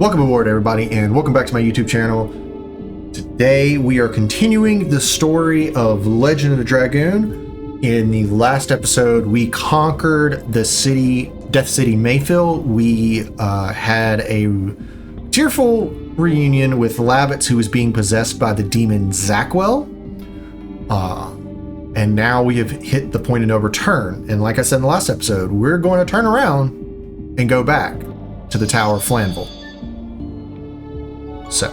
Welcome aboard, everybody, and welcome back to my YouTube channel. Today we are continuing the story of Legend of the Dragoon. In the last episode, we conquered the city, Death City Mayfield. We had a tearful reunion with Labbits, who was being possessed by the demon Zackwell. And now we have hit the point of no return. And like I said in the last episode, we're going to turn around and go back to the Tower of Flanville. So,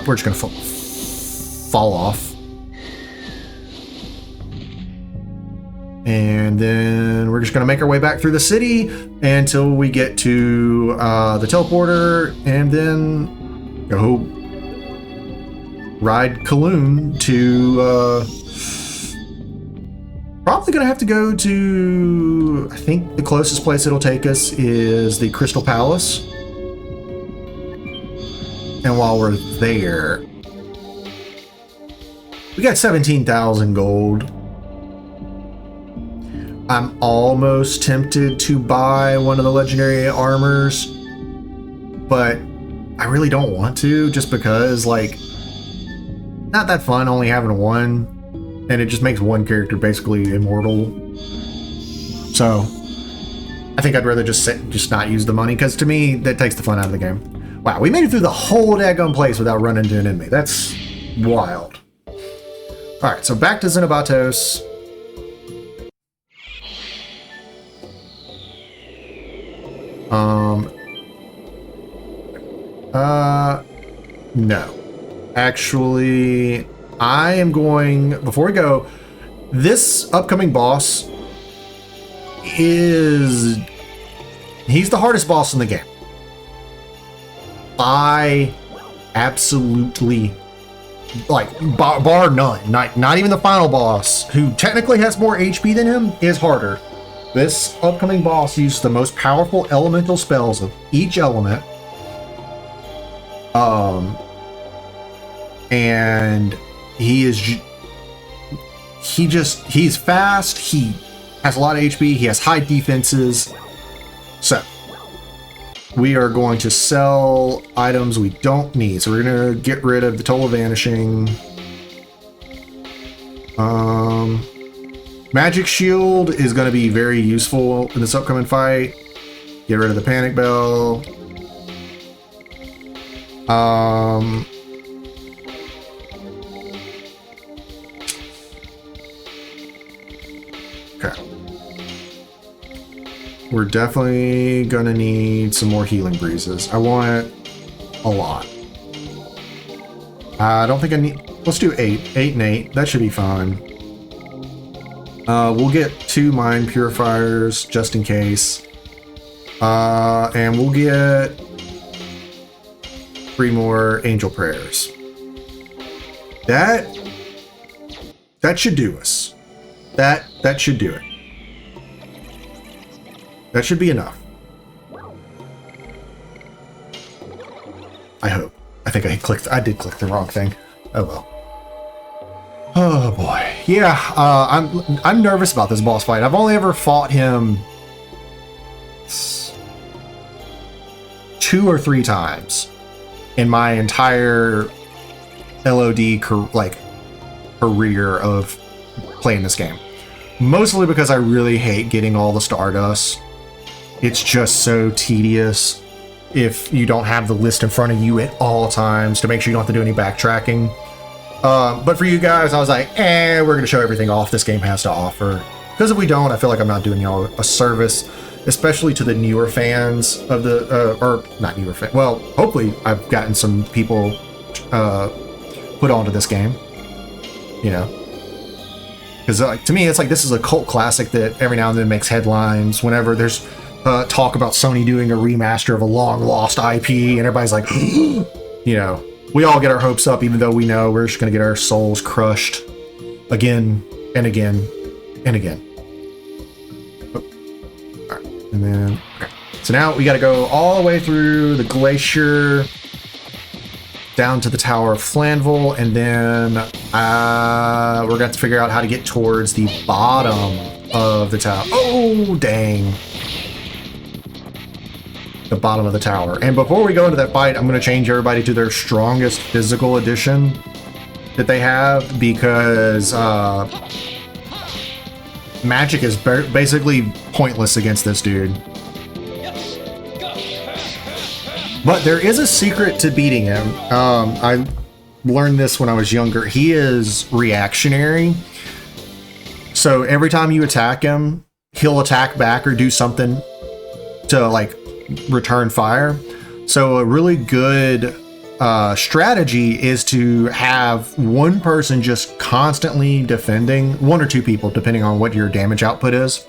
we're just gonna fall off, and then we're just gonna make our way back through the city until we get to the teleporter, and then go ride Kaloon to. Probably gonna have to go to. I think the closest place it'll take us is the Crystal Palace. And while we're there, we got 17,000 gold. I'm almost tempted to buy one of the legendary armors, but I really don't want to, just because, like, not that fun only having one, and it just makes one character basically immortal. So I think I'd rather just not use the money, because to me that takes the fun out of the game. Wow, we made it through the whole daggone place without running into an enemy. That's wild. Alright, so back to Xenobatos. No. Actually, I am going, before we go, this upcoming boss he's the hardest boss in the game. I absolutely, like, bar none, not even the final boss, who technically has more HP than him, is harder. This upcoming boss uses the most powerful elemental spells of each element. And he's fast, he has a lot of HP, he has high defenses. So we are going to sell items we don't need. So we're going to get rid of the Toll of Vanishing. Magic Shield is going to be very useful in this upcoming fight. Get rid of the Panic Bell. Okay. We're definitely gonna need some more healing breezes. I want a lot. I don't think I need. Let's do 8 and 8. That should be fine. We'll get 2 mind purifiers just in case. And we'll get 3 more angel prayers. That should do us. That should do it. That should be enough. I hope. I think I did click the wrong thing. Oh well. Oh boy. Yeah, I'm nervous about this boss fight. I've only ever fought him 2 or 3 times in my entire LOD career of playing this game. Mostly because I really hate getting all the Stardust. It's just so tedious if you don't have the list in front of you at all times to make sure you don't have to do any backtracking. But for you guys, I was like, we're going to show everything off this game has to offer. Because if we don't, I feel like I'm not doing y'all a service, especially to the newer fans of the, or not newer fans. Well, hopefully I've gotten some people put onto this game, you know. Because to me, it's like this is a cult classic that every now and then makes headlines whenever there's talk about Sony doing a remaster of a long-lost IP, and everybody's like, you know, we all get our hopes up, even though we know we're just going to get our souls crushed again and again and again. Oh. All right. And then, okay. So now we got to go all the way through the glacier down to the Tower of Flanville, and then we're going to have to figure out how to get towards the bottom of the tower. Oh, dang. the bottom of the tower. And before we go into that fight, I'm going to change everybody to their strongest physical edition that they have, because magic is basically pointless against this dude. But there is a secret to beating him. I learned this when I was younger. He is reactionary. So every time you attack him, he'll attack back or do something to like return fire. So a really good strategy is to have one person just constantly defending, one or two people, depending on what your damage output is,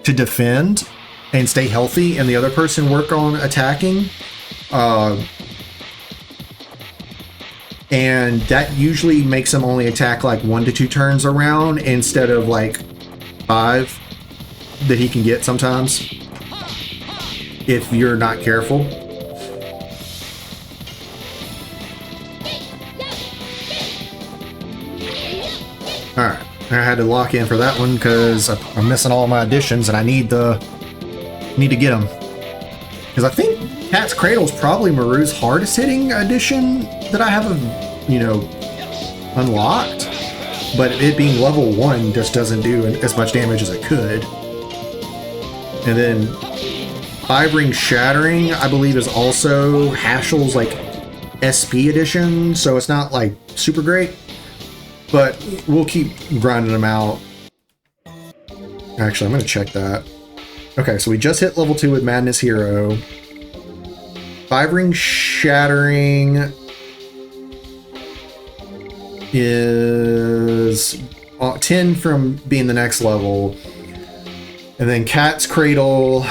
to defend and stay healthy, and the other person work on attacking. And that usually makes him only attack like 1 to 2 turns around instead of like 5 that he can get sometimes if you're not careful. Alright, I had to lock in for that one because I'm missing all my additions and I need to get them. Because I think Cat's Cradle is probably Maru's hardest hitting addition that I have, unlocked. But it being level 1 just doesn't do as much damage as it could. And then 5-Ring Shattering, I believe, is also Hashel's like SP edition, so it's not like super great. But we'll keep grinding them out. Actually, I'm going to check that. Okay, so we just hit level 2 with Madness Hero. 5-Ring Shattering is 10 from being the next level. And then Cat's Cradle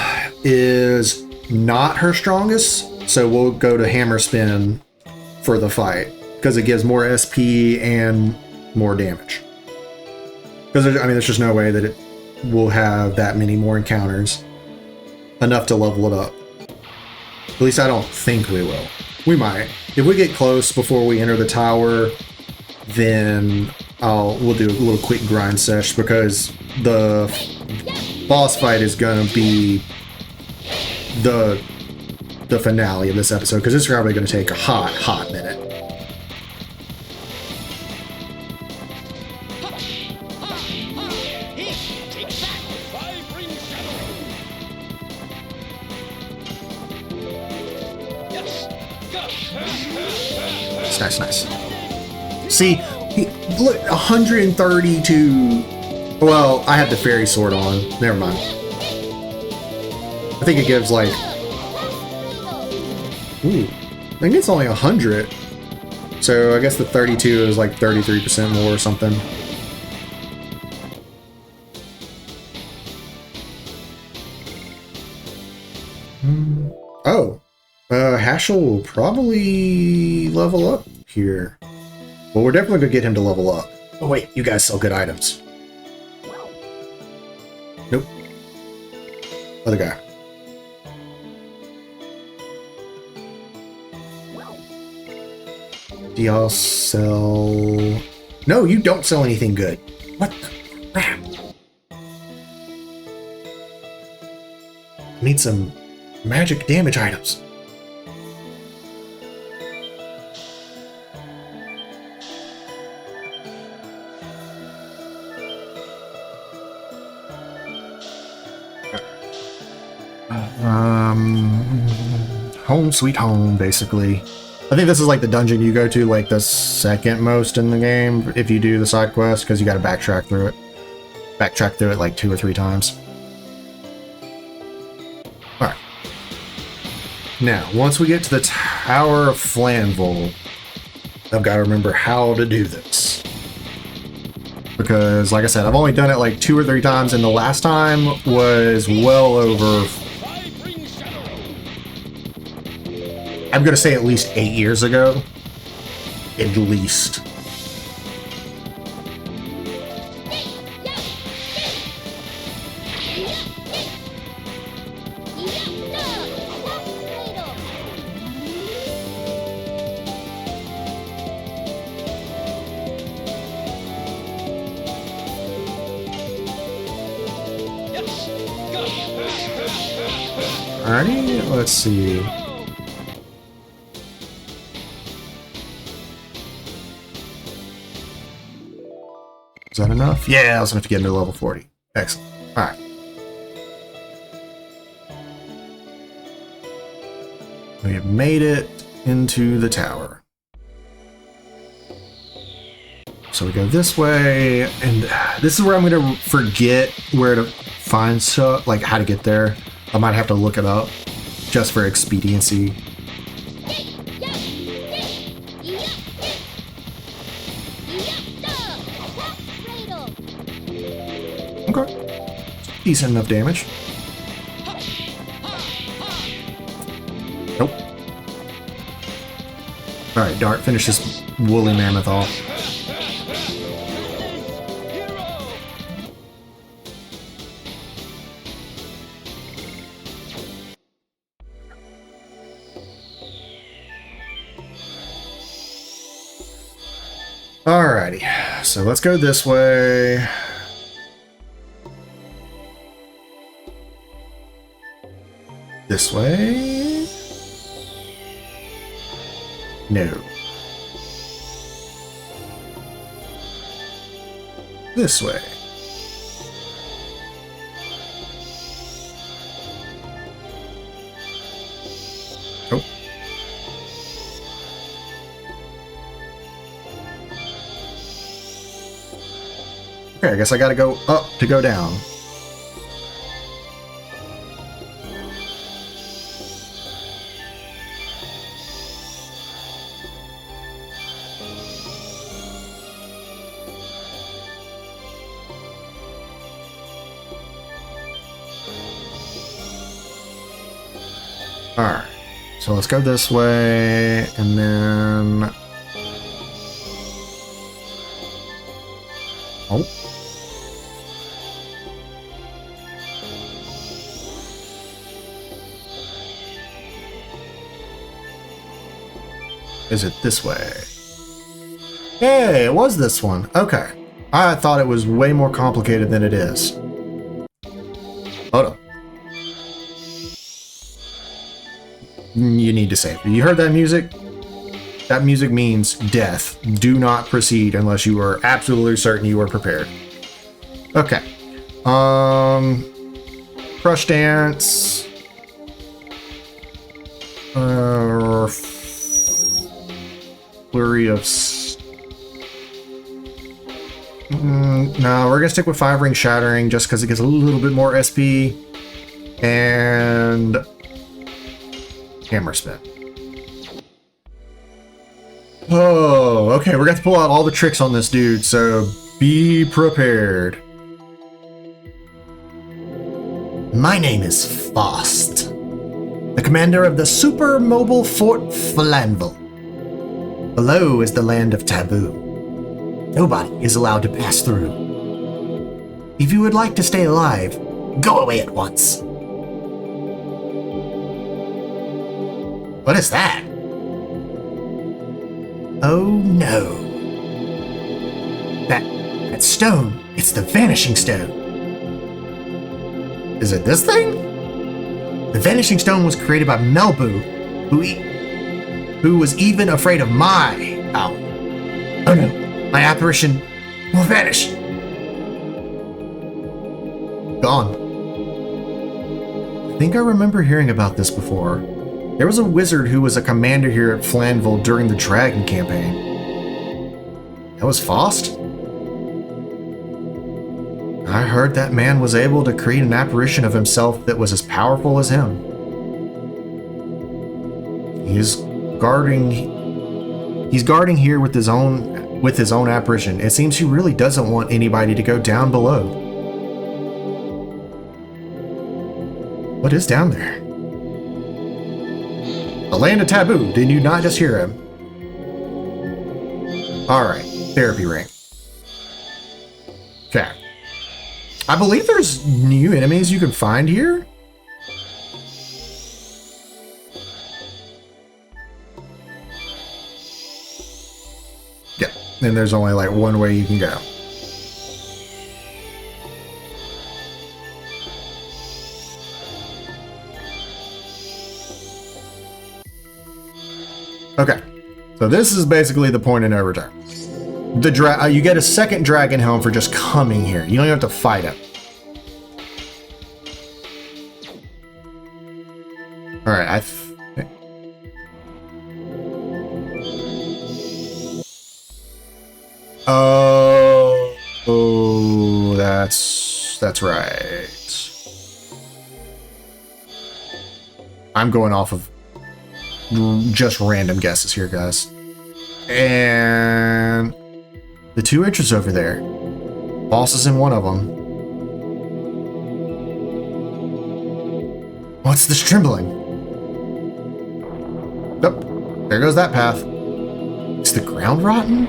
is not her strongest, so we'll go to Hammer Spin for the fight, because it gives more SP and more damage. Because there's just no way that it will have that many more encounters enough to level it up. At least I don't think we will. We might. If we get close before we enter the tower, then we'll do a little quick grind sesh, because the boss fight is gonna be the finale of this episode, because it's probably gonna take a hot minute. Nice. See, look, 132. Well, I have the fairy sword on. Never mind. I think it gives like. Ooh, I think it's only 100. So I guess the 32 is like 33% more or something. Oh. Hashel will probably level up here. Well, we're definitely gonna get him to level up. Oh wait, you guys sell good items. Nope. Other guy. Do y'all sell... No, you don't sell anything good. What the crap? I need some magic damage items. Home sweet home, basically. I think this is like the dungeon you go to like the second most in the game if you do the side quest, because you got to backtrack through it. Backtrack through it like 2 or 3 times. Alright. Now, once we get to the Tower of Flanville, I've got to remember how to do this. Because, like I said, I've only done it like 2 or 3 times, and the last time was well over... I'm going to say at least 8 years ago. At least. Alrighty, let's see. Is that enough? Yeah, that was enough to get into level 40. Excellent. Alright. We have made it into the tower. So we go this way, and this is where I'm going to forget where to find stuff, like how to get there. I might have to look it up just for expediency. Okay. Decent enough damage. Nope. Alright, Dart, finish this woolly mammoth off. Alrighty, so let's go this way. This way? No. This way. Oh. Okay, I guess I gotta go up to go down. Alright, so let's go this way, and then... Oh. Is it this way? Hey, it was this one. Okay. I thought it was way more complicated than it is. Hold up. You need to save. You heard that music? That music means death. Do not proceed unless you are absolutely certain you are prepared. Okay. Crush Dance. Flurry of... no, we're gonna stick with 5-ring Shattering just because it gets a little bit more SP. And... Hammer Spin. Oh, okay, we're gonna have to pull out all the tricks on this dude, so be prepared. My name is Faust, the commander of the super mobile Fort Flanvel. Below is the land of taboo. Nobody is allowed to pass through. If you would like to stay alive, go away at once. What is that? Oh no. That stone, it's the Vanishing Stone. Is it this thing? The Vanishing Stone was created by Melbu, who was even afraid of my power. Oh no, my apparition will vanish. Gone. I think I remember hearing about this before. There was a wizard who was a commander here at Flanvel during the Dragon campaign. That was Faust? I heard that man was able to create an apparition of himself that was as powerful as him. He's guarding here with his own apparition. It seems he really doesn't want anybody to go down below. What is down there? The land of taboo. Did you not just hear him? Alright, therapy ring. Okay. I believe there's new enemies you can find here. Yeah, and there's only like one way you can go. Okay. So this is basically the point of no return. You get a second dragon helm for just coming here. You don't even have to fight it. All right, Oh, that's right. I'm going off of just random guesses here, guys. And the two entries over there. Boss is in one of them. What's this trembling? Oh, there goes that path. Is the ground rotten?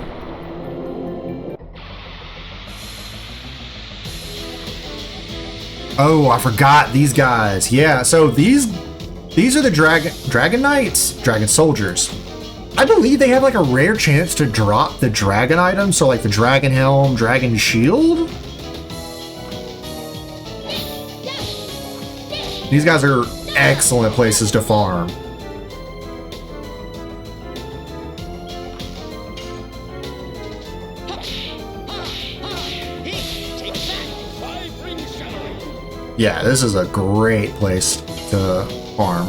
Oh, I forgot these guys. Yeah, so these are the Dragon Knights, Dragon Soldiers. I believe they have like a rare chance to drop the dragon item, so like the Dragon Helm, Dragon Shield. These guys are excellent places to farm. Yeah, this is a great place to farm.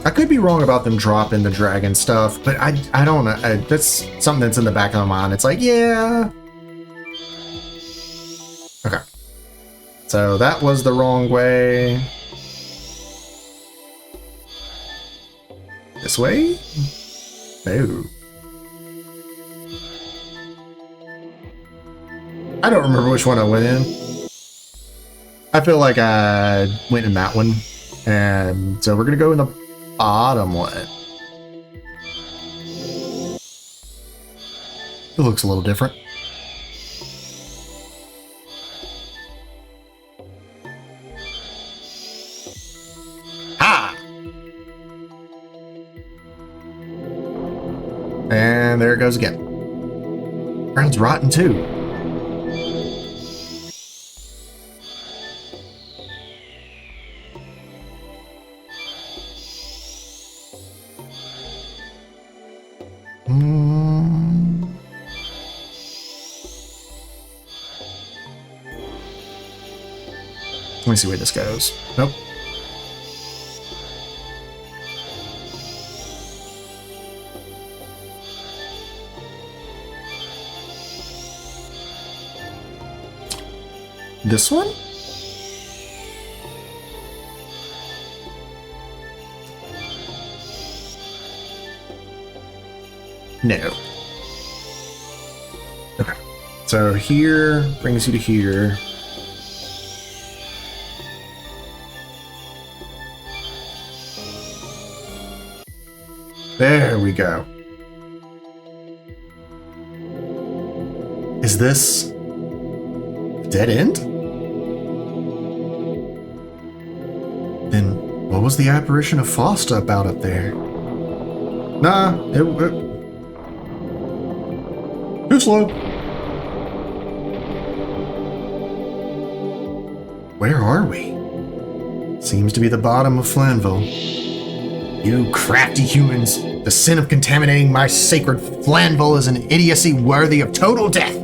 I could be wrong about them dropping the dragon stuff, but I don't know. That's something that's in the back of my mind. It's like, yeah. Okay. So that was the wrong way. This way? No. I don't remember which one I went in. I feel like I went in that one. And so we're going to go in the bottom one. It looks a little different. Ha! And there it goes again. Ground's rotten too. Let me see where this goes. Nope. This one? No. Okay. So here brings you to here. There we go. Is this a dead end? Then what was the apparition of Faustian about up there? Nah, too slow. Where are we? Seems to be the bottom of Flanville. You crafty humans, the sin of contaminating my sacred Flanville is an idiocy worthy of total death.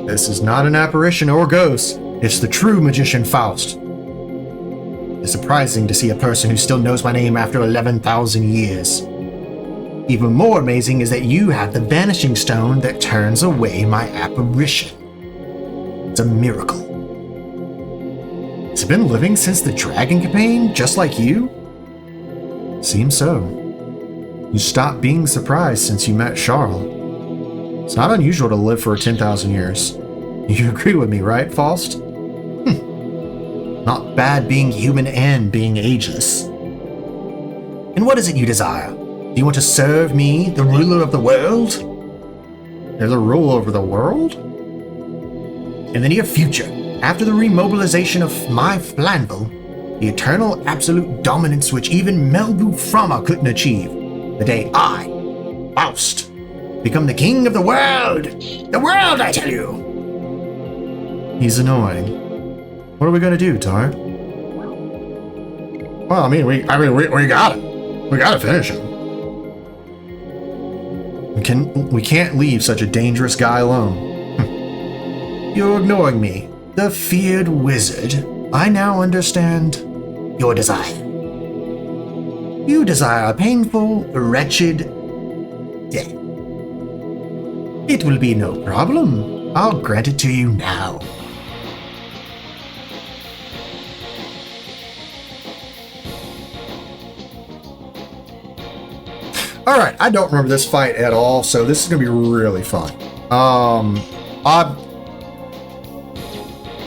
This is not an apparition or ghost. It's the true magician Faust. It's surprising to see a person who still knows my name after 11,000 years. Even more amazing is that you have the vanishing stone that turns away my apparition. It's a miracle. Has it been living since the Dragon campaign, just like you? Seems so. You stopped being surprised since you met Charles. It's not unusual to live for 10,000 years. You agree with me, right, Faust? Not bad being human and being ageless. And what is it you desire? Do you want to serve me, the ruler of the world? There's a rule over the world? In the near future, after the remobilization of my Flanville, the eternal absolute dominance which even Melbu Frama couldn't achieve, the day I, Faust, become the king of the world! The world, I tell you! He's annoying. What are we gonna do, Tar? Well, we got it. We gotta finish him. We can't leave such a dangerous guy alone. You're ignoring me, the feared wizard. I now understand your desire. You desire a painful, wretched death. It will be no problem. I'll grant it to you now. Alright, I don't remember this fight at all, so this is going to be really fun.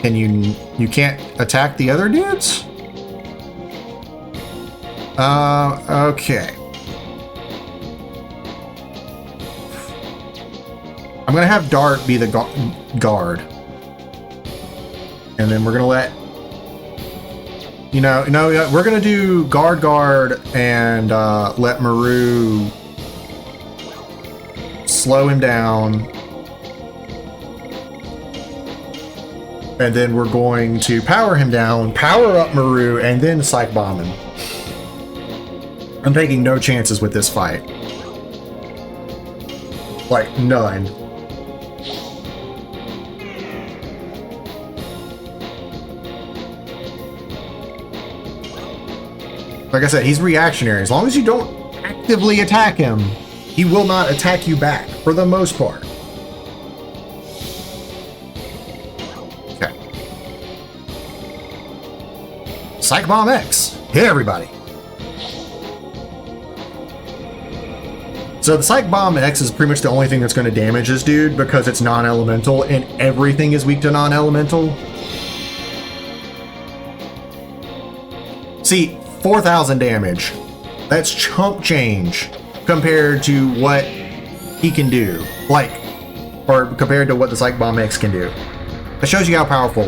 You can't attack the other dudes? Okay. I'm going to have Dart be the guard. And then we're going to let... we're going to do guard, and let Maru slow him down. And then we're going to power him down, power up Maru, and then Psych Bomb him. I'm taking no chances with this fight. Like, none. Like I said, he's reactionary. As long as you don't actively attack him, he will not attack you back, for the most part. Okay. Psych Bomb X. Hit everybody. So the Psych Bomb X is pretty much the only thing that's going to damage this dude because it's non-elemental, and everything is weak to non-elemental. See, 4,000 damage. That's chump change compared to what he can do. Or compared to what the Psych Bomb X can do. That shows you how powerful.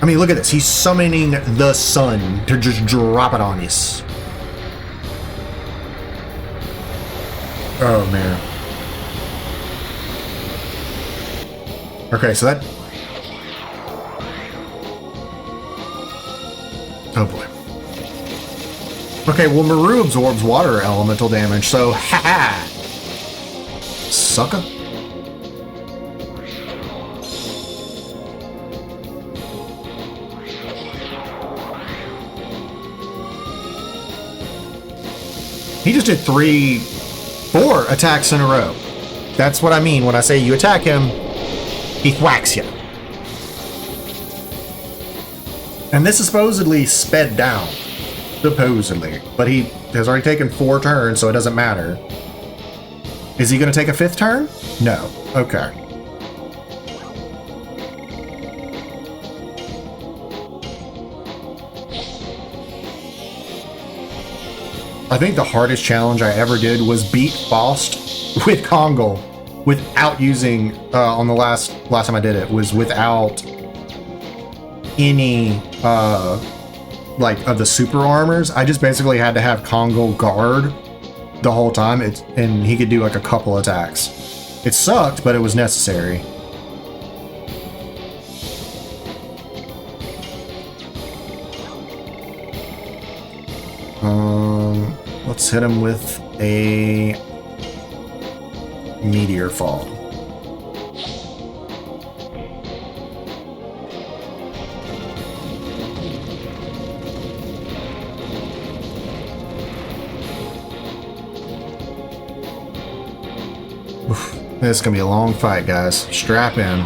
Look at this. He's summoning the sun to just drop it on us. Oh, man. Okay, so that... Oh, boy. Okay, well, Maru absorbs water elemental damage, so ha-ha! Sucker. He just did 4 attacks in a row. That's what I mean when I say you attack him, he whacks you. And this is supposedly sped down. Supposedly. But he has already taken 4 turns, so it doesn't matter. Is he going to take a 5th turn? No. Okay. I think the hardest challenge I ever did was beat Faust with Kongal without using, on the last time I did it, was without any, of the super armors. I just basically had to have Kongal guard the whole time, and he could do a couple attacks. It sucked, but it was necessary. Let's hit him with a meteor fall. Oof, this is gonna be a long fight, guys. Strap in.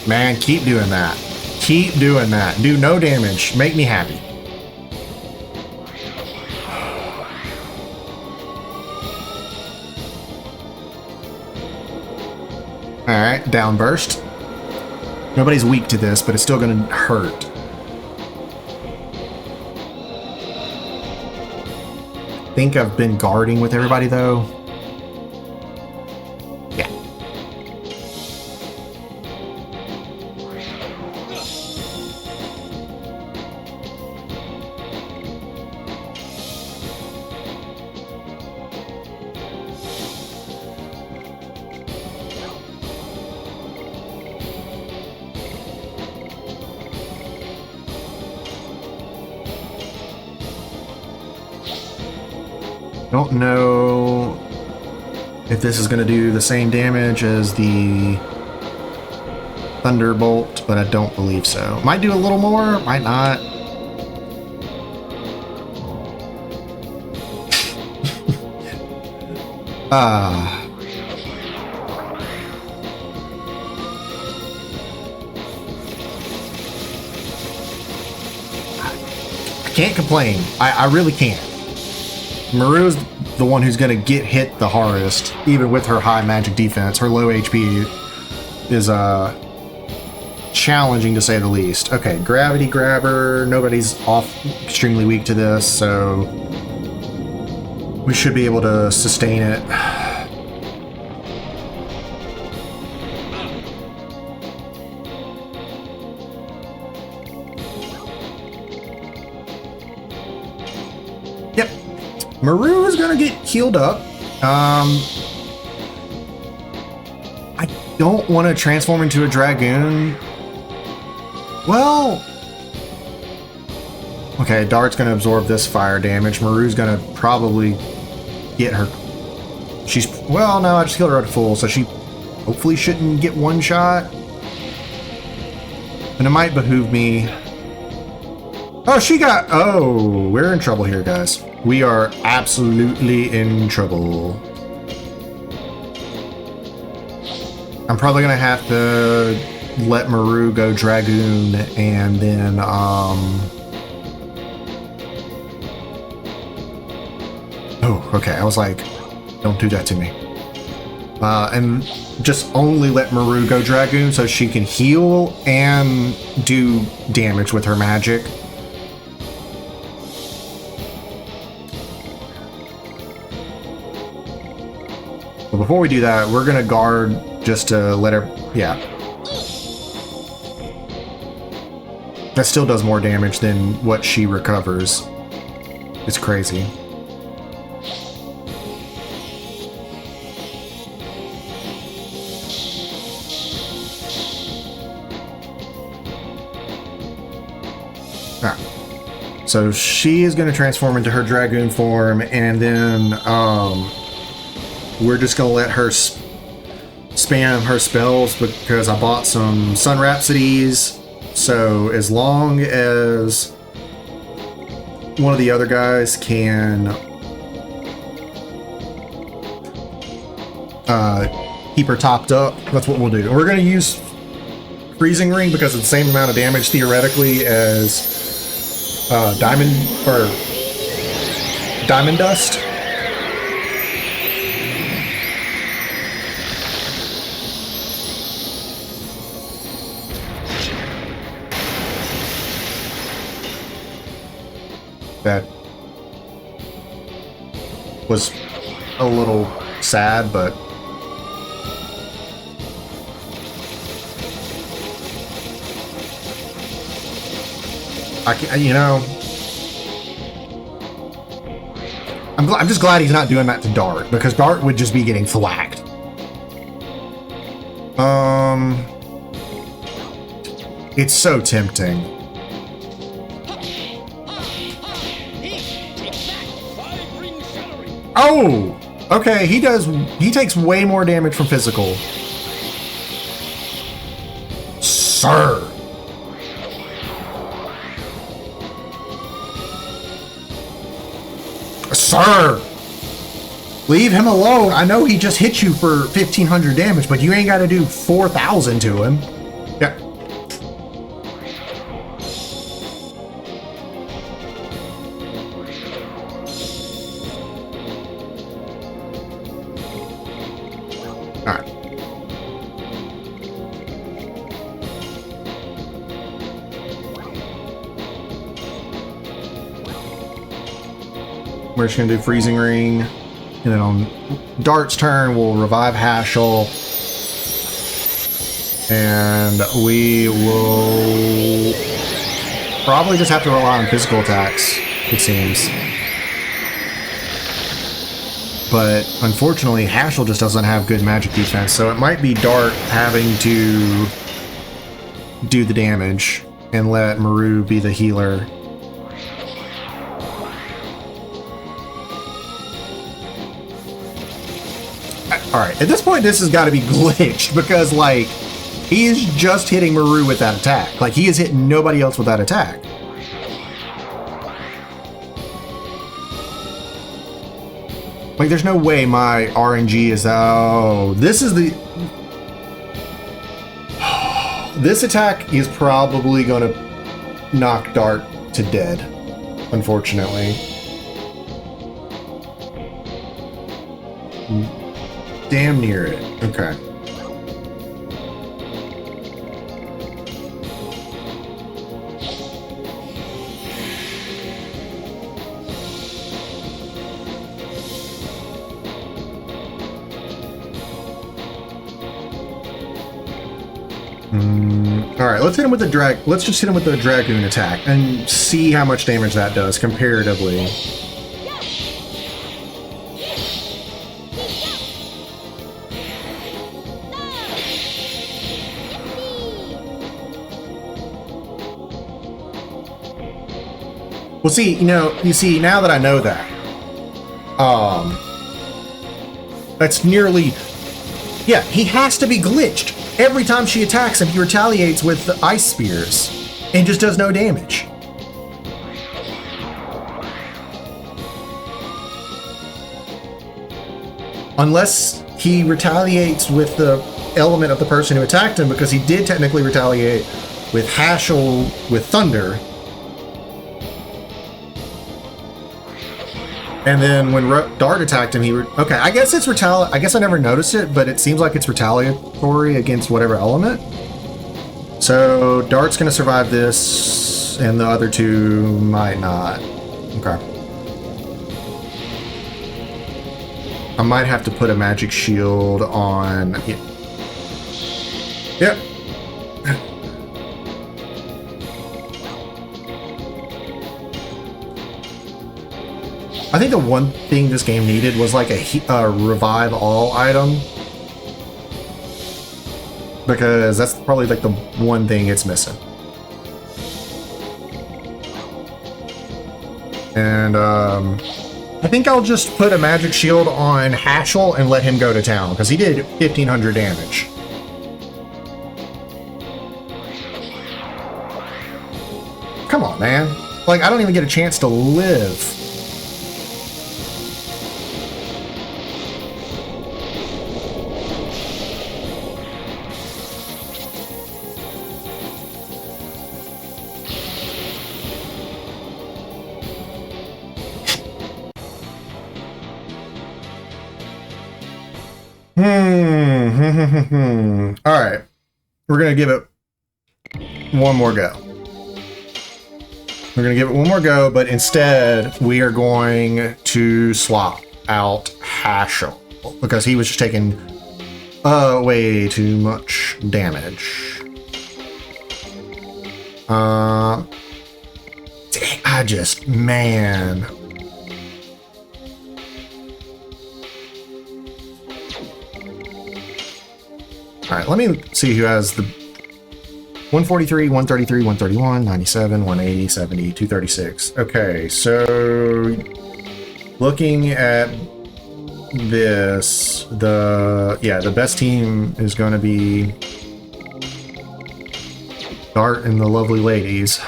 Man, keep doing that. Keep doing that. Do no damage. Make me happy. Alright, down burst. Nobody's weak to this, but it's still gonna hurt. I think I've been guarding with everybody though. Yeah. Don't know if this is going to do the same damage as the Thunderbolt, but I don't believe so. Might do a little more, might not. I can't complain. I really can't. Maru's the one who's going to get hit the hardest, even with her high magic defense. Her low HP is challenging to say the least. Okay, Gravity Grabber. Nobody's extremely weak to this, so we should be able to sustain it. Yep. Maru is gonna get healed up. I don't want to transform into a Dragoon. Well, okay, Dart's gonna absorb this fire damage. Maru's gonna probably get her. Well, no, I just killed her at full, so she hopefully shouldn't get one shot. And it might behoove me. Oh, oh, we're in trouble here, guys. We are absolutely in trouble. I'm probably gonna have to let Maru go Dragoon and then oh, okay, I was like, don't do that to me. And just only let Maru go Dragoon so she can heal and do damage with her magic. But before we do that, we're gonna guard just to let her, yeah. That still does more damage than what she recovers. It's crazy. Alright. So she is going to transform into her Dragoon form, and then we're just going to let her spam her spells because I bought some Sun Rhapsodies. So as long as one of the other guys can keep her topped up, that's what we'll do. And we're going to use Freezing Ring because it's the same amount of damage theoretically as Diamond Dust. That was a little sad, but I'm just glad he's not doing that to Dart, because Dart would just be getting thwacked. It's so tempting. Oh! Okay, he takes way more damage from physical. Sir! Sir! Leave him alone. I know he just hit you for 1,500 damage, but you ain't got to do 4,000 to him. Yeah. Alright. We're just going to do Freezing Ring. And then on Dart's turn, we'll revive Hashel. And we will probably just have to rely on physical attacks, it seems. But unfortunately, Hashel just doesn't have good magic defense, so it might be Dart having to do the damage and let Maru be the healer. All right, at this point, this has got to be glitched because, like, he is just hitting Maru with that attack. Like, he is hitting nobody else with that attack. Like, there's no way my RNG is... Oh, this is the... This attack is probably going to knock Dart to dead, unfortunately. Damn near it. Okay. All right, let's hit him with the Let's just hit him with the Dragoon attack and see how much damage that does comparatively. Well, see, you see, now that I know that, that's nearly, yeah, he has to be glitched. Every time she attacks him, he retaliates with the ice spears and just does no damage. Unless he retaliates with the element of the person who attacked him, because he did technically retaliate with Hashel with Thunder. And then when Dart attacked him, okay, I guess it's I guess I never noticed it, but it seems like it's retaliatory against whatever element. So Dart's gonna survive this, and the other two might not. Okay. I might have to put a magic shield on... Yep. I think the one thing this game needed was like a revive all item, because that's probably like the one thing it's missing. And I think I'll just put a magic shield on Hashel and let him go to town, because he did 1,500 damage. Come on, man. Like, I don't even get a chance to live. All right, we're gonna give it one more go. We're gonna give it one more go, but instead we are going to swap out Hashel because he was just taking way too much damage. Dang, man. All right, let me see who has the 143, 133, 131, 97, 180, 70, 236. Okay, so looking at this, the best team is going to be Dart and the lovely ladies.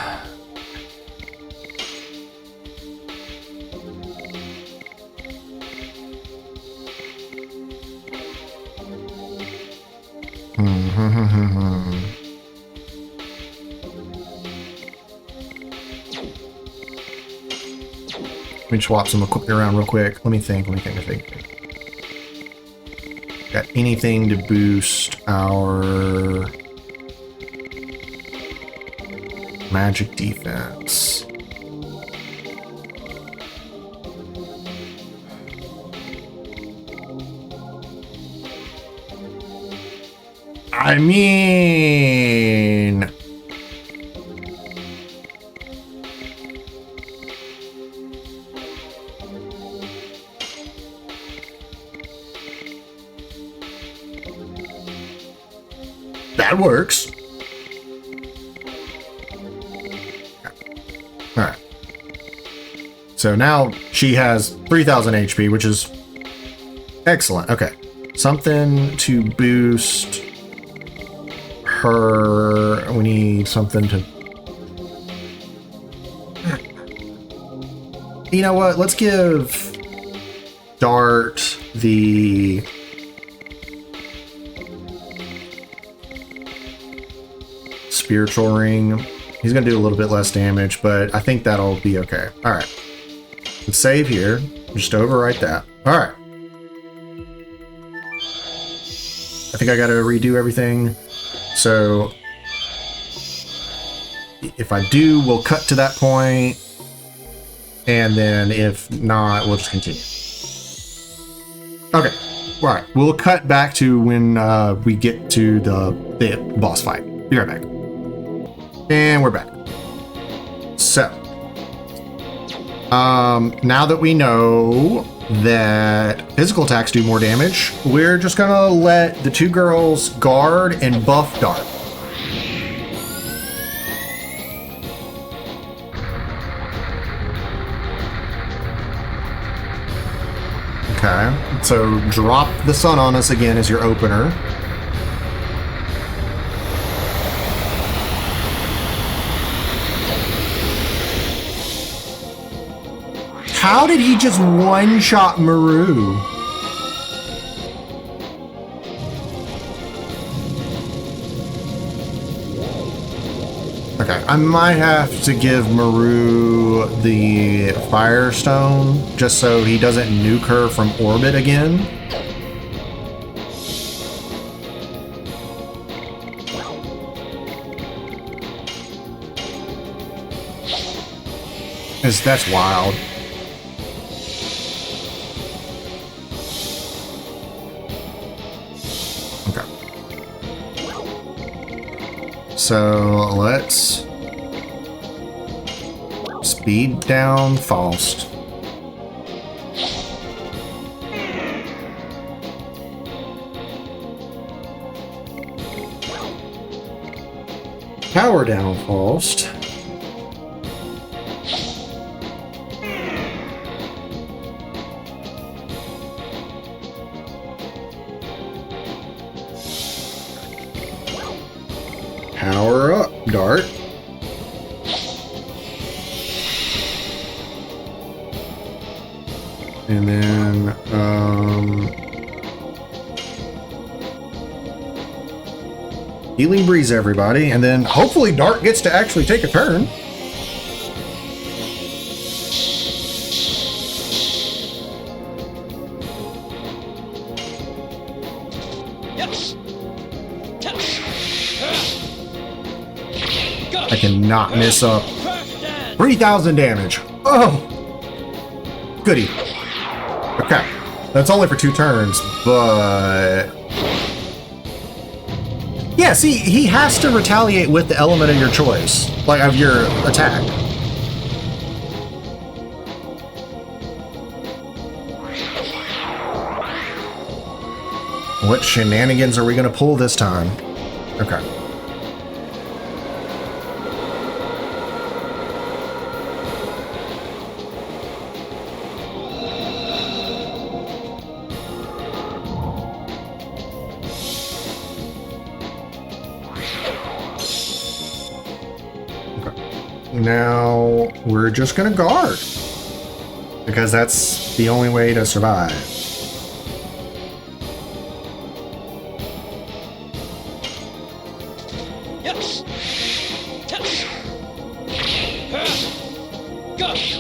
Let me swap some equipment around real quick. Let me think. Got anything to boost our magic defense? I mean... that works. Alright. So now she has 3,000 HP, which is excellent. Okay. something to boost her. We need something to... You know what? Let's give Dart the... Spiritual Ring. He's going to do a little bit less damage, but I think that'll be okay. All right. Let's save here. Just overwrite that. All right. I think I got to redo everything. So if I do, we'll cut to that point. And then if not, we'll just continue. Okay. All right. We'll cut back to when we get to the boss fight. Be right back. And we're back. So, now that we know that physical attacks do more damage, we're just gonna let the two girls guard and buff Dart. Okay, so drop the sun on us again as your opener. How did he just one-shot Maru? Okay, I might have to give Maru the Firestone just so he doesn't nuke her from orbit again. That's wild. So let's speed down Faust. Power down Faust. Power up, Dart. And then, Healing Breeze, everybody. And then hopefully Dart gets to actually take a turn. I cannot miss up. 3,000 damage. Oh! Goody. Okay. That's only for 2 turns, but... Yeah, see, he has to retaliate with the element of your choice. Like, of your attack. What shenanigans are we going to pull this time? Okay. Now, we're just gonna guard. Because that's the only way to survive.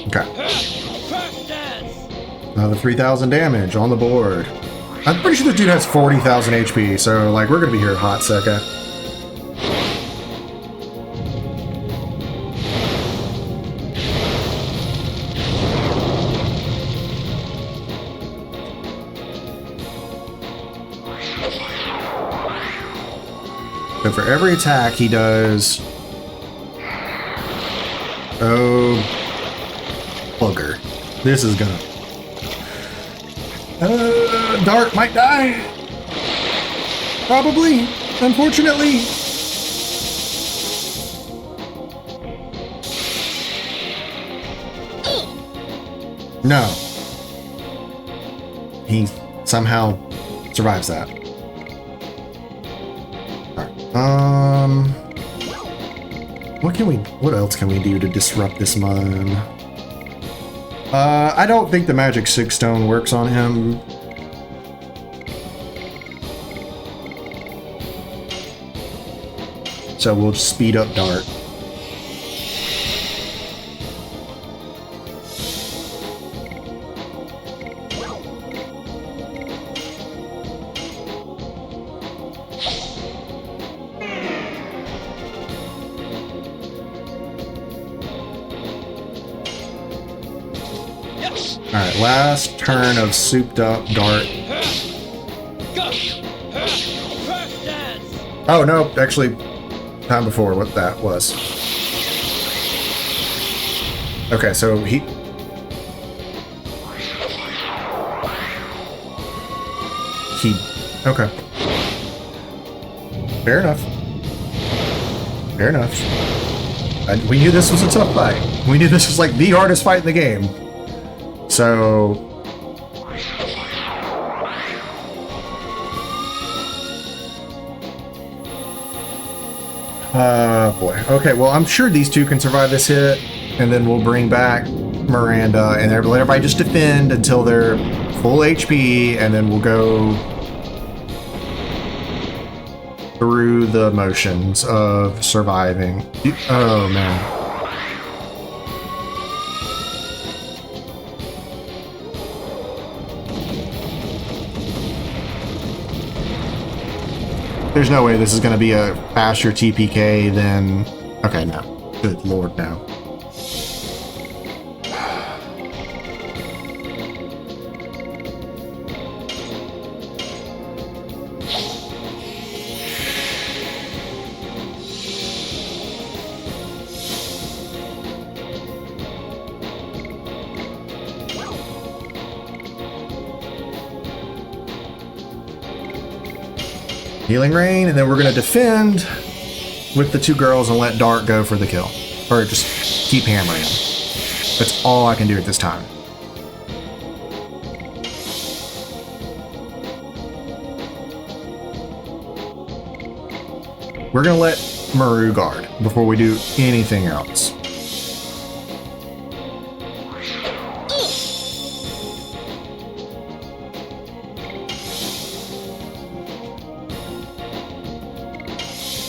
Okay. Another 3,000 damage on the board. I'm pretty sure this dude has 40,000 HP, so like we're gonna be here a hot second. So for every attack he does... Oh... Bugger. This is gonna... Dart might die. Probably. Unfortunately. No. He somehow survives that. What else can we do to disrupt this mon? I don't think the magic 6 stone works on him. So we'll just speed up Dart. Alright, last turn of souped up Dart. Oh no, actually, time before what that was. Okay, so he... Okay. Fair enough. Fair enough. We knew this was a tough fight. We knew this was like the hardest fight in the game. So... boy. Okay, well, I'm sure these two can survive this hit, and then we'll bring back Miranda, and let everybody just defend until they're full HP, and then we'll go through the motions of surviving. Oh, man. There's no way this is going to be a faster TPK than... Okay, no. Good lord, no. Healing Rain, and then we're going to defend with the two girls and let Dart go for the kill. Or just keep hammering him. That's all I can do at this time. We're going to let Maru guard before we do anything else.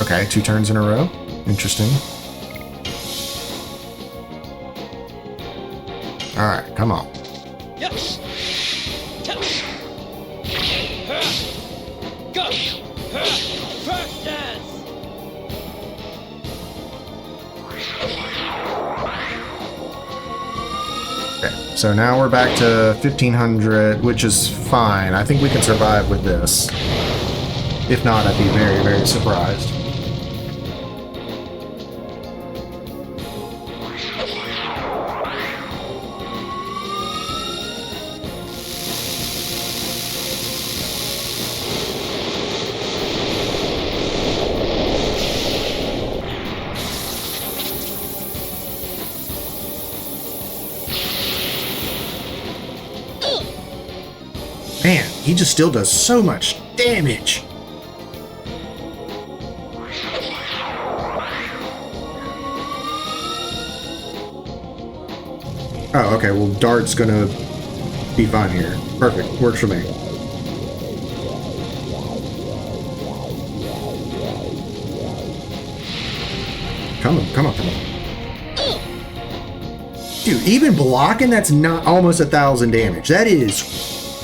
Okay, 2 turns in a row. Interesting. Alright, come on. Okay, so now we're back to 1500, which is fine. I think we can survive with this. If not, I'd be very, very surprised. Man, he just still does so much damage. Oh, okay, well, Dart's gonna be fine here. Perfect, works for me. Come on, come on, come on. Dude, even blocking, that's not almost 1,000 damage. That is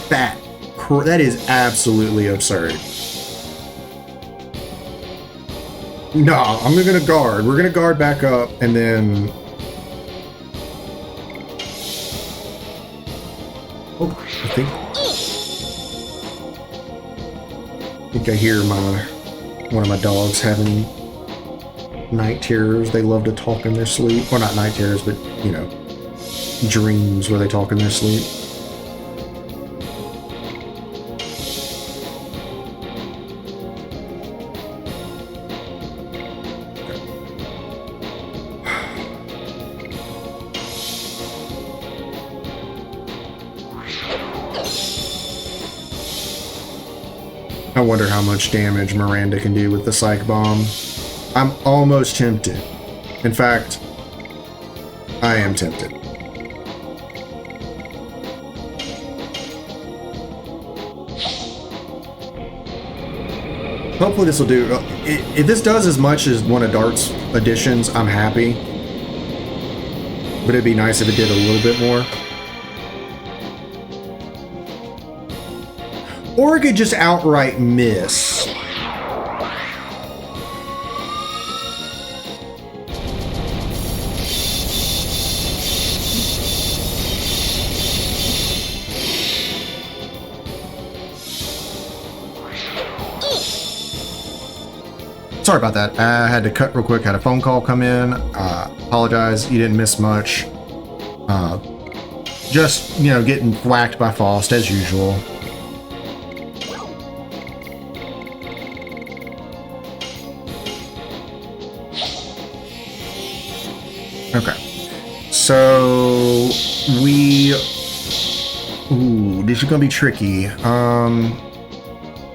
fat. That is absolutely absurd. No, I'm gonna guard. We're gonna guard back up, and then... Oh, I think I hear one of my dogs having night terrors. They love to talk in their sleep. Well, not night terrors, but, you know, dreams where they talk in their sleep. I wonder how much damage Miranda can do with the Psych Bomb. I'm almost tempted. In fact, I am tempted. Hopefully this will do. If this does as much as one of Dart's additions, I'm happy. But it'd be nice if it did a little bit more. Or it could just outright miss. Sorry about that. I had to cut real quick. Had a phone call come in. Apologize. You didn't miss much. Just, you know, getting whacked by Faust as usual. Okay. So this is gonna be tricky. I'm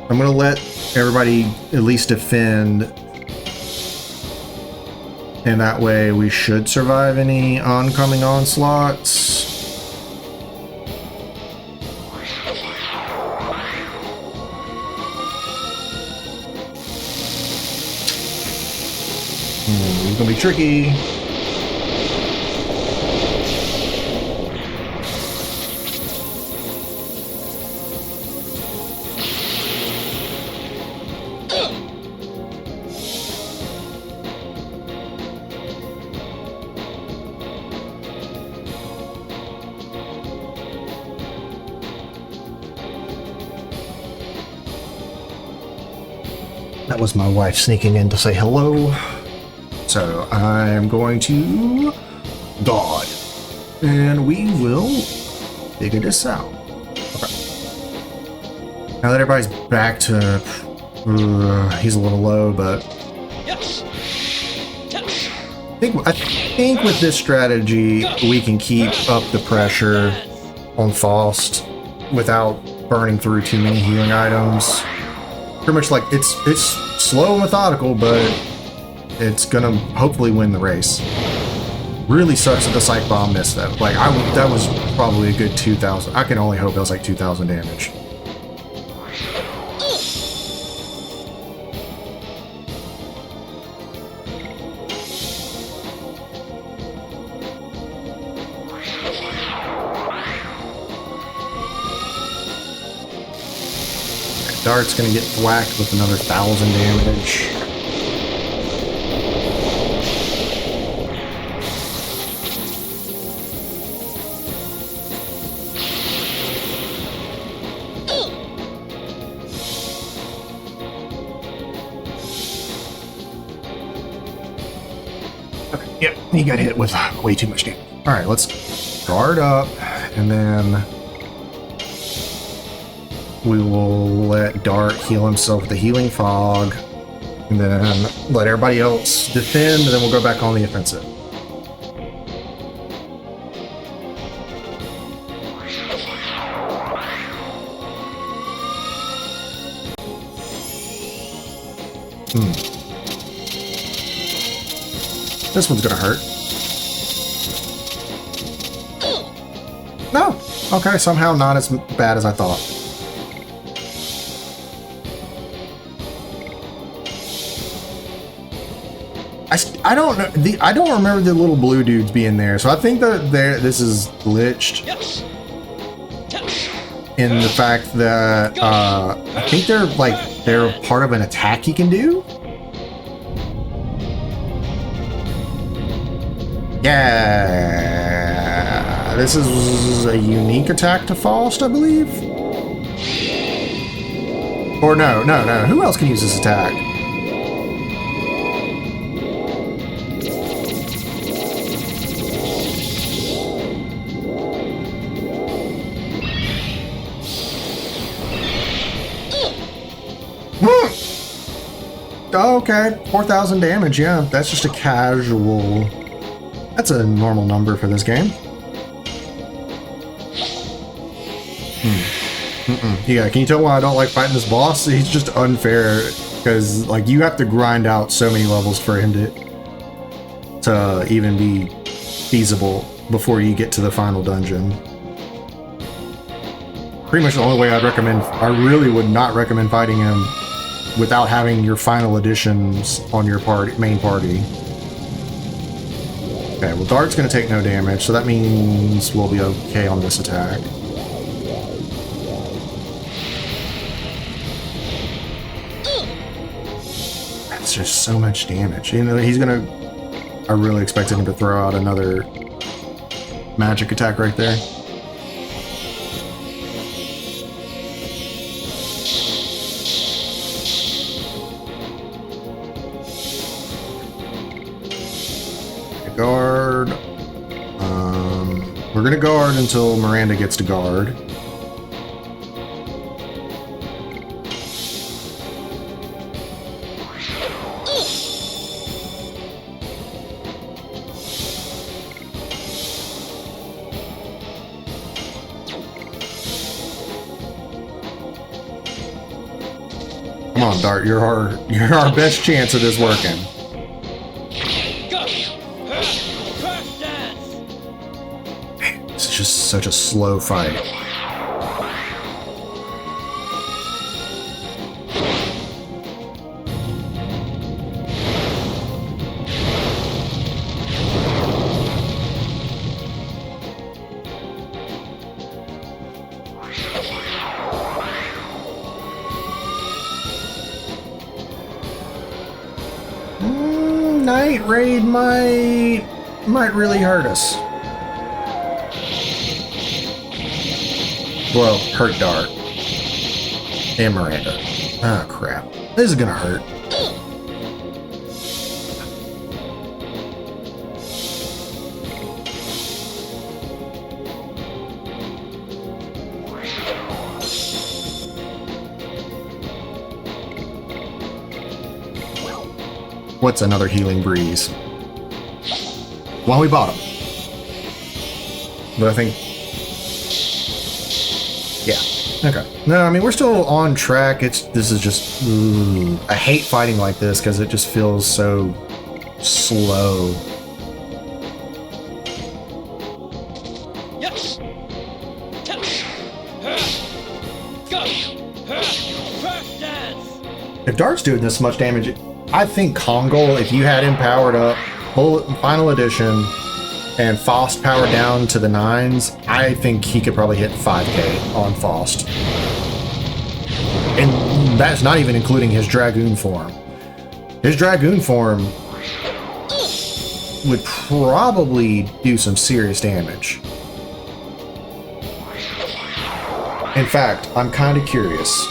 gonna let everybody at least defend, and that way we should survive any oncoming onslaughts. It's gonna be tricky. That was my wife sneaking in to say hello. So I'm going to God, and we will figure this out. Okay. Now that everybody's back to, he's a little low, but I think with this strategy we can keep up the pressure on Faust without burning through too many healing items. Pretty much like it's slow and methodical, but it's gonna hopefully win the race. Really sucks that the Psych Bomb missed though. Like that was probably a good 2,000. I can only hope it was like 2,000 damage. Dart's gonna get whacked with another 1,000 damage. Okay, yep, he got hit with way too much damage. All right, let's guard up, and then we will let Dart heal himself with the Healing Fog, and then let everybody else defend, and then we'll go back on the offensive. This one's gonna hurt. No! Okay, somehow not as bad as I thought. I don't know. I don't remember the little blue dudes being there, so I think that this is glitched in the fact that I think they're part of an attack he can do. Yeah, this is a unique attack to Faust, I believe. Or no. Who else can use this attack? Oh, okay, 4,000 damage, yeah. That's just a casual. That's a normal number for this game. Yeah, can you tell why I don't like fighting this boss? He's just unfair, because like you have to grind out so many levels for him to even be feasible before you get to the final dungeon. Pretty much the only way I really would not recommend fighting him without having your final additions on your main party. Okay, well Dart's gonna take no damage, so that means we'll be okay on this attack. That's just so much damage. You know, I really expected him to throw out another magic attack right there. Guard. We're gonna guard until Miranda gets to guard. Come on, Dart. You're our best chance of this working. It's just such a slow fight. Night Raid might really hurt us. Well, hurt Dart. And Miranda. Ah, crap. This is gonna hurt. What's another healing breeze? Well, we bought them. But I think... yeah. Okay. No, I mean, we're still on track. This is just... I hate fighting like this because it just feels so slow. If Dart's doing this much damage... I think Kongol, if you had him powered up, Final Edition, and Faust powered down to the 9s, I think he could probably hit 5k on Faust. And that's not even including his Dragoon form. His Dragoon form would probably do some serious damage. In fact, I'm kind of curious.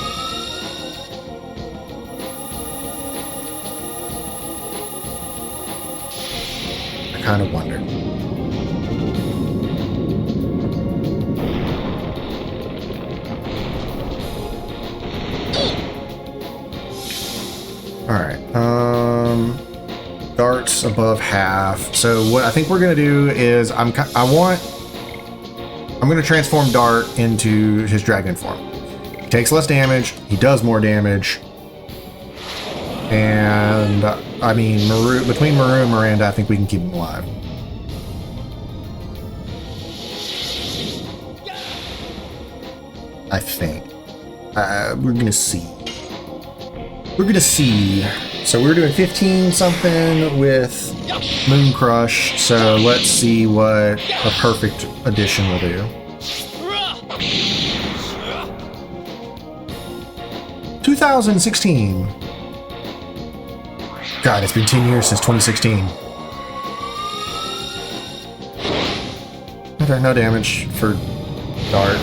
Kind of wondered. All right. Dart's above half. So what I think we're gonna do is I'm gonna transform Dart into his dragon form. He takes less damage. He does more damage. And I mean, between Maru and Miranda, I think we can keep him alive. I think. We're gonna see. We're gonna see. So we're doing 15 something with Moon Crush. So let's see what a perfect addition will do. 2016. God, it's been 10 years since 2016. Okay, no damage for Dart.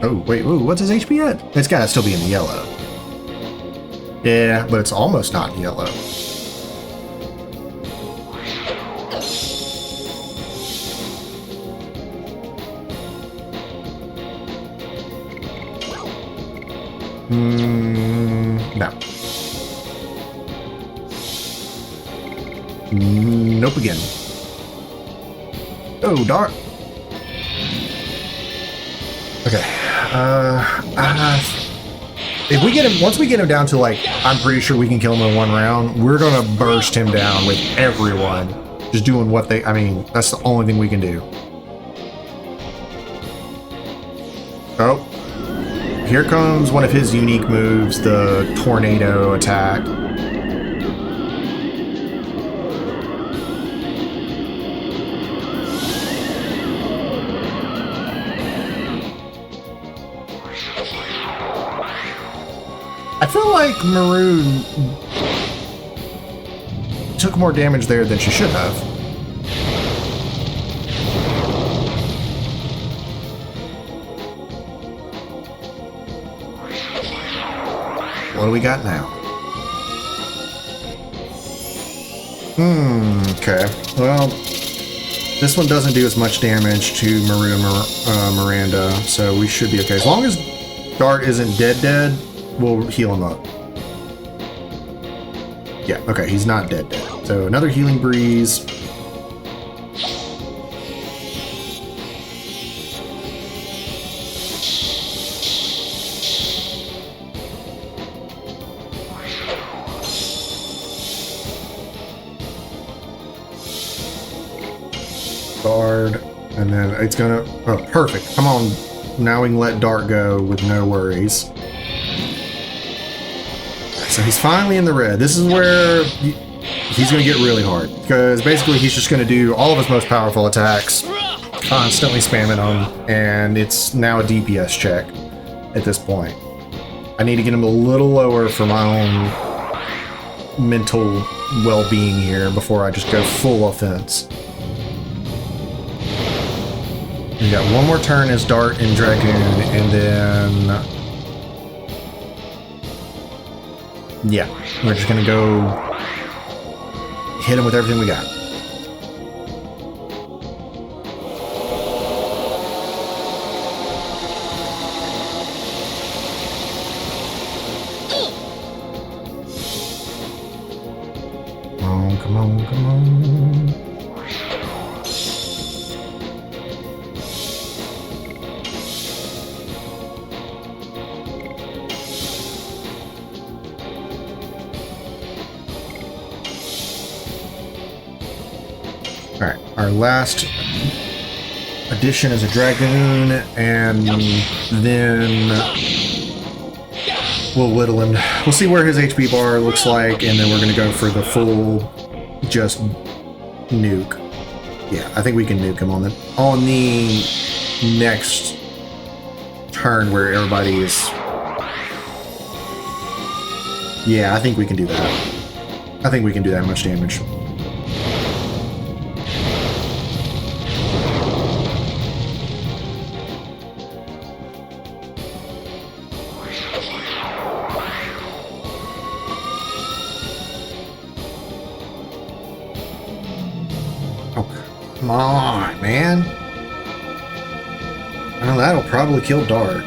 Oh, wait, ooh, what's his HP at? It's gotta still be in the yellow. Yeah, but it's almost not yellow. No. Nope again. Oh, Dart. Okay. If we get him, once we get him down to like, I'm pretty sure we can kill him in one round, we're gonna burst him down with everyone. Just doing what they, I mean, that's the only thing we can do. Oh. Here comes one of his unique moves, the tornado attack. I feel like Maroon took more damage there than she should have. What do we got now? Okay. Well, this one doesn't do as much damage to Miranda, so we should be okay. As long as Dart isn't dead, we'll heal him up. Yeah, okay, he's not dead. So another healing breeze. Guard, and then it's gonna, oh, perfect. Come on, now we can let Dart go with no worries. So he's finally in the red. This is where he's going to get really hard, because basically he's just going to do all of his most powerful attacks, constantly spamming them, and it's now a DPS check at this point. I need to get him a little lower for my own mental well-being here before I just go full offense. We got one more turn as Dart and Dragoon, and then... yeah, we're just gonna go hit him with everything we got. Come on, come on. Alright, our last addition is a Dragoon, and then we'll whittle him. We'll see where his HP bar looks like, and then we're going to go for the full just nuke. Yeah, I think we can nuke him on the next turn where everybody is... yeah, I think we can do that. I think we can do that much damage. Come on, man. Well, that'll probably kill Dart.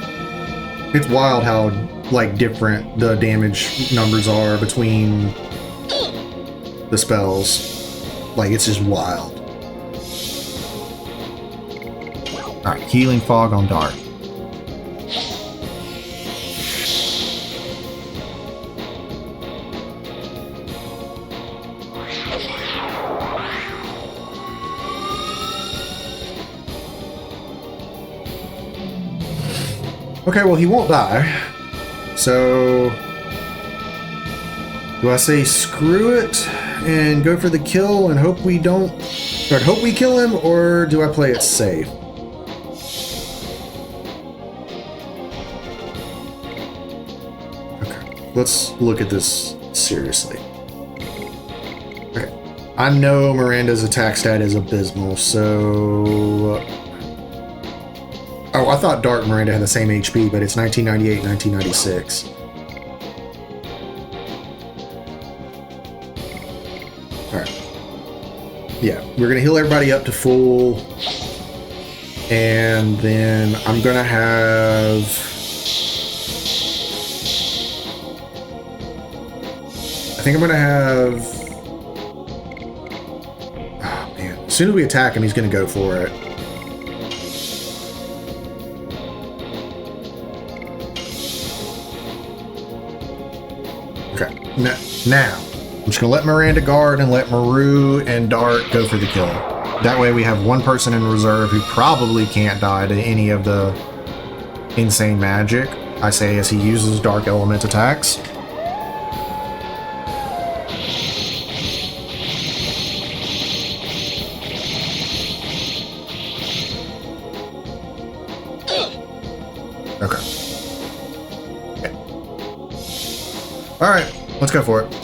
It's wild how, like, different the damage numbers are between the spells. Like, it's just wild. Alright, Healing Fog on Dart. Okay, well, he won't die. So, do I say screw it and go for the kill and hope we don't, or hope we kill him, or do I play it safe? Okay, let's look at this seriously. Okay, I know Miranda's attack stat is abysmal, so... oh, I thought Dart and Miranda had the same HP, but it's 1998, 1996. Alright. Yeah, we're going to heal everybody up to full. And then I'm going to have think I'm gonna have... Oh, man. As soon as we attack him, he's gonna go for it. Okay. Now, I'm just gonna let Miranda guard and let Maru and Dart go for the kill. That way we have one person in reserve who probably can't die to any of the insane magic, I say, as he uses dark element attacks. Okay. Alright, let's go for it.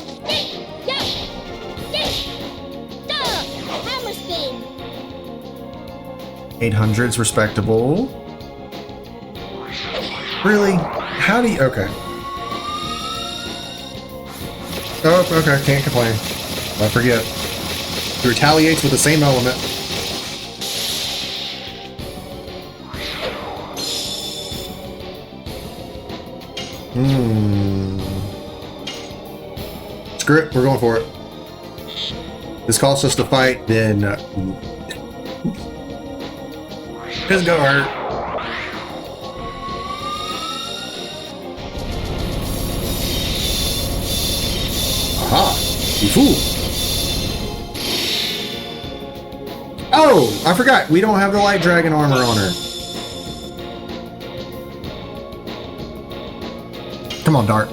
800's respectable. Really? How do you... Okay. Oh, okay. Can't complain. I forget. He retaliates with the same element. Screw it. We're going for it. This calls us to fight, then... His go hurt. Aha! You fool! Oh! I forgot! We don't have the light dragon armor on her. Come on, Dart.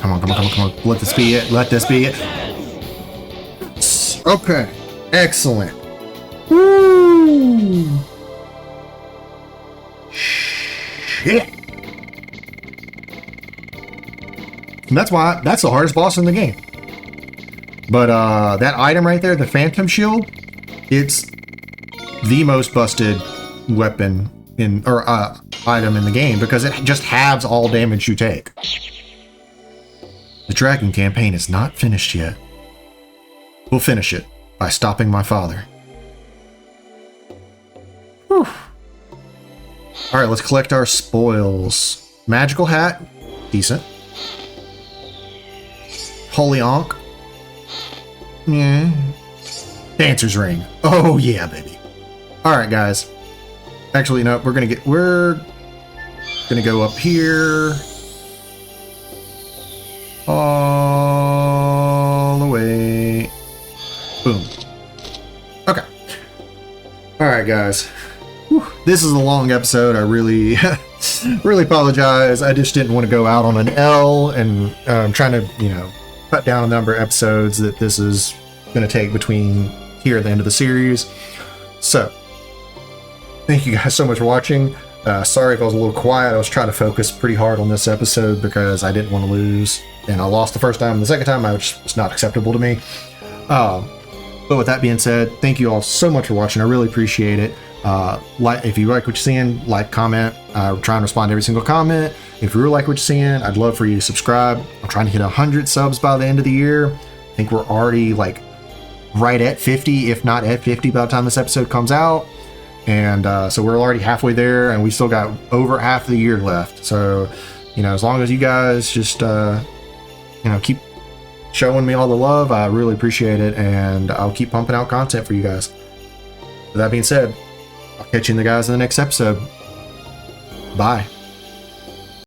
Come on, come on, come on, come on. Let this be it. Let this be it. Okay. Excellent. Woo! Shit. And that's the hardest boss in the game. But that item right there, the Phantom Shield, it's the most busted weapon item in the game because it just halves all damage you take. The Dragon campaign is not finished yet. We'll finish it by stopping my father. Whew. Alright, let's collect our spoils. Magical hat, decent. Holy Ankh. Yeah. Dancer's ring. Oh yeah, baby. Alright, guys. Actually, no, we're gonna go up here. All the way. Boom. Okay. Alright, guys. Whew. This is a long episode. I really, really apologize. I just didn't want to go out on an L, and I'm trying to, cut down the number of episodes that this is going to take between here at the end of the series. So, thank you guys so much for watching. Sorry if I was a little quiet. I was trying to focus pretty hard on this episode because I didn't want to lose. And I lost the first time. The second time, it's not acceptable to me. But with that being said, thank you all so much for watching. I really appreciate it. If you like what you're seeing, like, comment. I try and respond to every single comment. If you really like what you're seeing, I'd love for you to subscribe. I'm trying to hit 100 subs by the end of the year. I think we're already right at 50, if not at 50 by the time this episode comes out. And so we're already halfway there, and we still got over half of the year left. So, as long as you guys just, keep showing me all the love, I really appreciate it, and I'll keep pumping out content for you guys. With that being said, I'll catch you guys in the next episode. Bye.